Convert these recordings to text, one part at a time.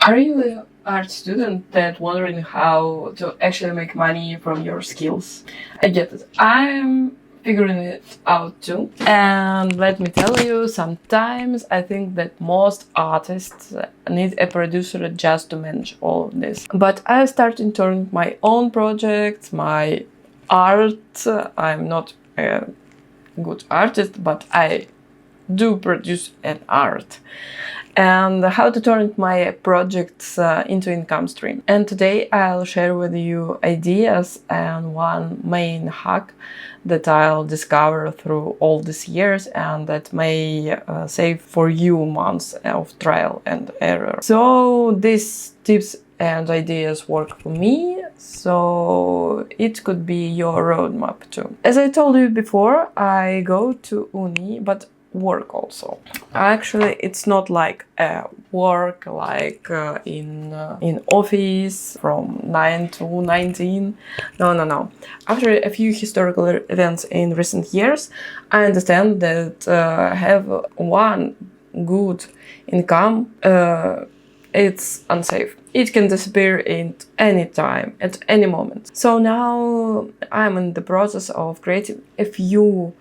Are you an art student that wondering how to actually make money from your skills? I get it. I'm figuring it out too. And let me tell you, sometimes I think that most artists need a producer just to manage all of this. But I started turning my own projects, my art. I'm not a good artist, but I do produce an art, and how to turn my projects into income stream. And today I'll share with you ideas and one main hack that I'll discover through all these years and that may save for you months of trial and error. So these tips and ideas work for me, so it could be your roadmap too. As I told you before, I go to uni, but work also. Actually, it's not like work like in office from 9 to 19. No. After a few historical events in recent years, I understand that have one good income, it's unsafe. It can disappear at any time, at any moment. So now I'm in the process of creating a few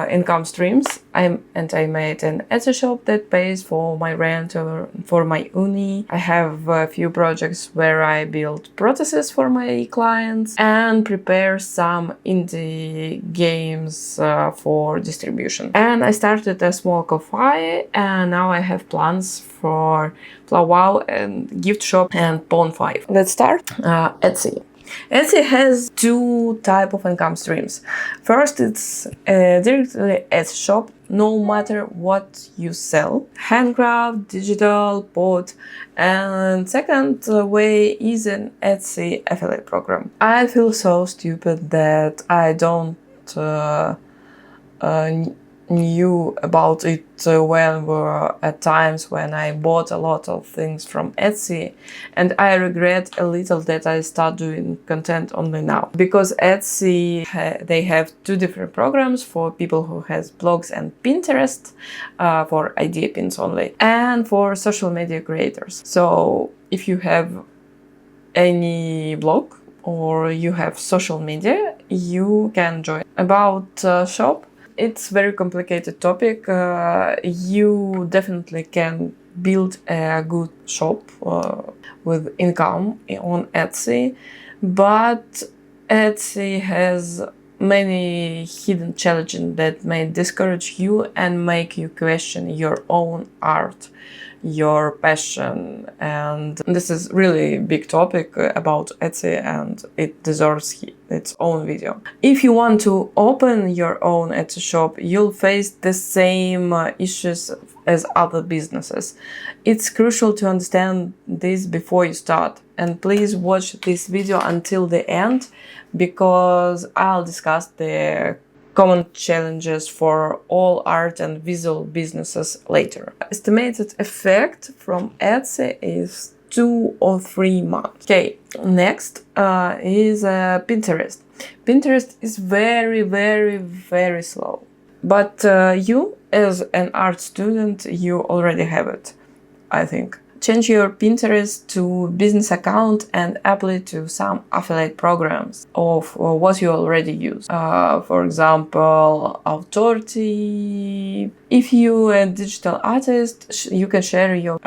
income streams. I made an Etsy shop that pays for my rent or for my uni. I have a few projects where I build processes for my clients and prepare some indie games for distribution. And I started a small coffee, and now I have plans for Wow and gift shop and Pond5. Let's start. Etsy. Etsy has two types of income streams. First, it's directly Etsy shop, no matter what you sell, handcraft, digital, pot. And second way is an Etsy affiliate program. I feel so stupid that I don't knew about it when were at times when I bought a lot of things from Etsy, and I regret a little that I start doing content only now, because Etsy they have two different programs for people who has blogs and Pinterest for idea pins only, and for social media creators. So if you have any blog or you have social media, you can join. About shop, it's very complicated topic. You definitely can build a good shop with income on Etsy, but Etsy has many hidden challenges that may discourage you and make you question your own art, your passion. And this is really big topic about Etsy, and it deserves its own video. If you want to open your own Etsy shop, you'll face the same issues as other businesses. It's crucial to understand this before you start. And please watch this video until the end, because I'll discuss the common challenges for all art and visual businesses later. Estimated effect from Etsy is 2 or 3 months. Okay, next is Pinterest. Pinterest is very slow. But you, as an art student, you already have it, I think. Change your Pinterest to business account and apply to some affiliate programs of what you already use. For example, Authority. If you're a digital artist, you can share your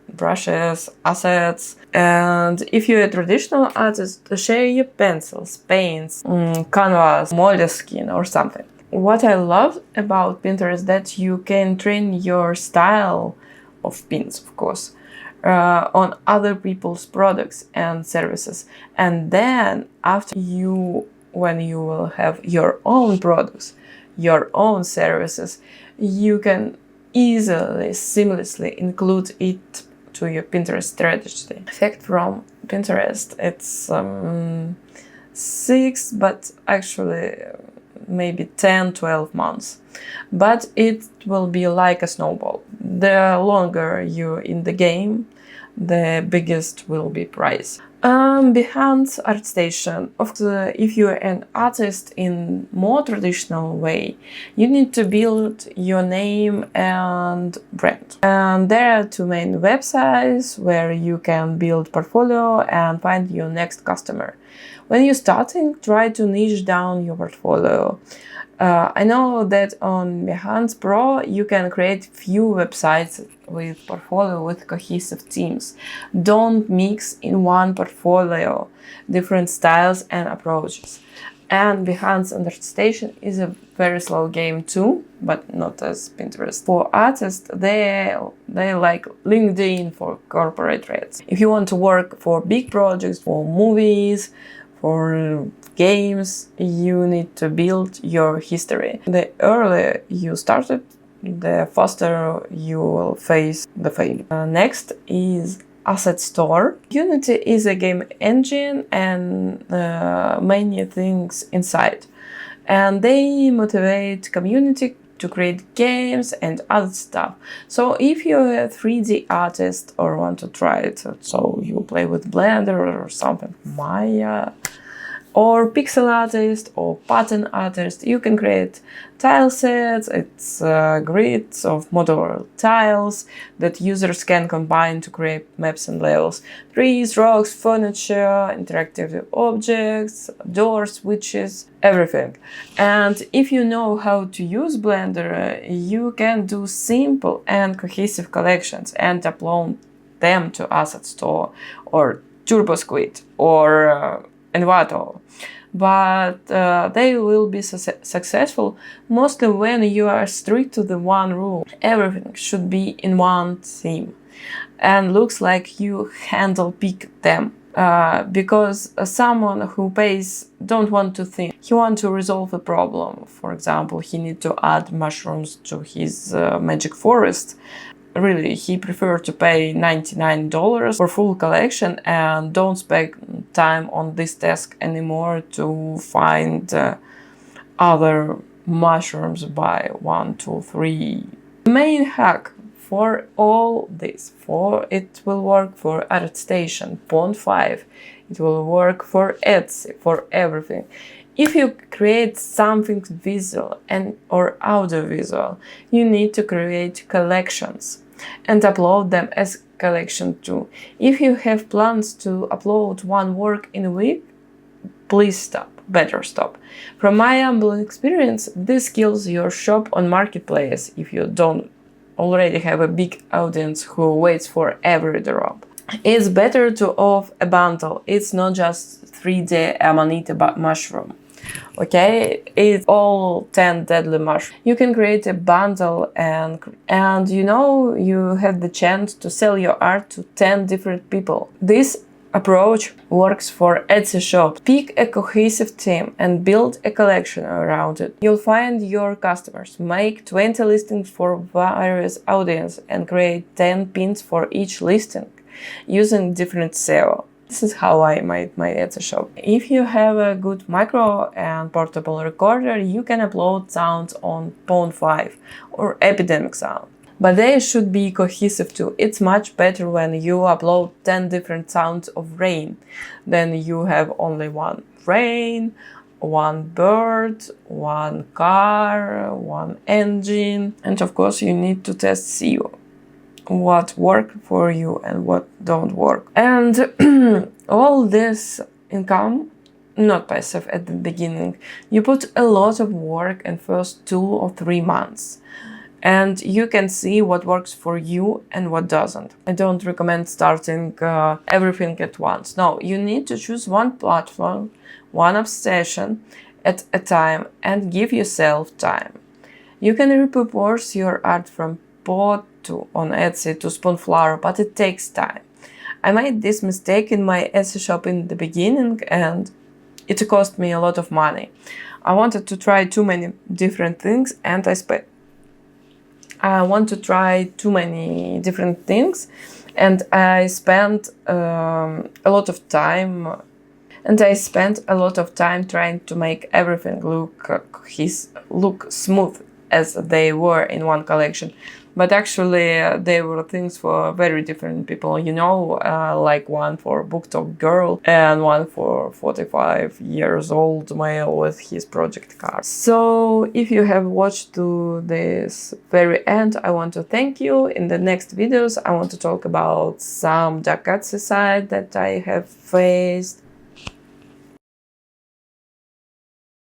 brushes, assets. And if you're a traditional artist, share your pencils, paints, canvas, Moleskine or something. What I love about Pinterest that you can train your style of pins, of course, on other people's products and services. And then after when you will have your own products, your own services, you can easily, seamlessly include it to your Pinterest strategy. Effect from Pinterest, it's 6, but actually maybe 10-12 months. but it will be like a snowball. The longer you're in the game, the biggest will be price. Behance ArtStation. Of course, if you're an artist in more traditional way, you need to build your name and brand. And there are two main websites where you can build portfolio and find your next customer. When you're starting, try to niche down your portfolio. I know that on Behance Pro you can create few websites with portfolio with cohesive teams. Don't mix in one portfolio different styles and approaches. And Behance ArtStation is a very slow game too, but not as Pinterest. For artists, they like LinkedIn for corporate rates. If you want to work for big projects, for movies, for games, you need to build your history. The earlier you started, the faster you will face the fame. Next is Asset Store. Unity is a game engine and many things inside. And they motivate community to create games and other stuff. So if you're a 3D artist or want to try it, so you play with Blender or something, Maya, or pixel artist or pattern artist, you can create tile sets. It's grids of modular tiles that users can combine to create maps and levels. Trees, rocks, furniture, interactive objects, doors, switches, everything. And if you know how to use Blender, you can do simple and cohesive collections and upload them to Asset Store or TurboSquid or Envato. But they will be successful mostly when you are strict to the one rule. Everything should be in one theme and looks like you pick them. Because someone who pays don't want to think. He wants to resolve a problem. For example, he needs to add mushrooms to his magic forest. Really, he preferred to pay $99 for full collection and don't spend time on this task anymore to find other mushrooms by 1, 2, 3. The main hack for all this, it will work for ArtStation, Pond5, it will work for Etsy, for everything. If you create something visual or audiovisual, you need to create collections and upload them as collection too. If you have plans to upload one work in a week, please stop. Better stop. From my humble experience, this kills your shop on marketplace if you don't already have a big audience who waits for every drop. It's better to offer a bundle. It's not just 3D amanita mushroom. Okay, it's all 10 deadly mushrooms. You can create a bundle and you have the chance to sell your art to 10 different people. This approach works for Etsy shops. Pick a cohesive theme and build a collection around it. You'll find your customers. Make 20 listings for various audience and create 10 pins for each listing using different SEO. This is how I made my Etsy shop. If you have a good micro and portable recorder, you can upload sounds on Pond5 or Epidemic Sound. But they should be cohesive too. It's much better when you upload 10 different sounds of rain than you have only one rain, one bird, one car, one engine. And of course you need to test SEO. What work for you and what don't work. And all this income, not passive at the beginning. You put a lot of work in first 2 or 3 months. And you can see what works for you and what doesn't. I don't recommend starting everything at once. No, you need to choose one platform, one obsession at a time and give yourself time. You can repurpose your art from Pod on Etsy to Spoonflower, but it takes time. I made this mistake in my Etsy shop in the beginning and it cost me a lot of money. I wanted to try too many different things and I want to try too many different things and I spent a lot of time trying to make everything look smooth. as they were in one collection. But actually, they were things for very different people, you know, like one for BookTok girl and one for 45 years old male with his project card. So if you have watched to this very end, I want to thank you. In the next videos, I want to talk about some Jackassy side that I have faced,